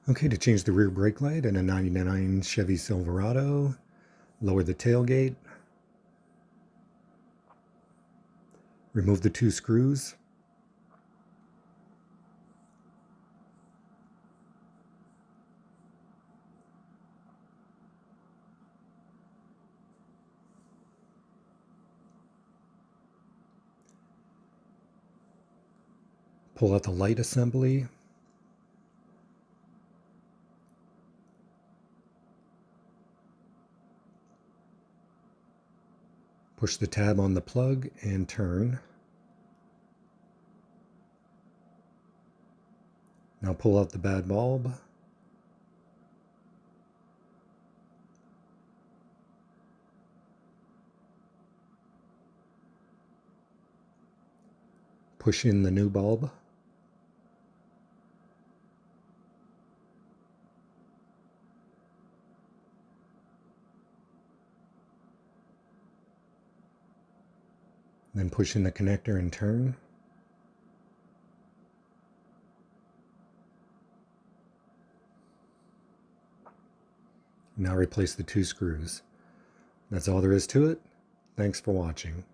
Okay, to change the rear brake light in a 99 Chevy Silverado, lower the tailgate, remove the 2 screws, pull out the light assembly, push the tab on the plug and turn. Now pull out the bad bulb. Push in the new bulb. Then push in the connector and turn. Now replace the 2 screws. That's all there is to it. Thanks for watching.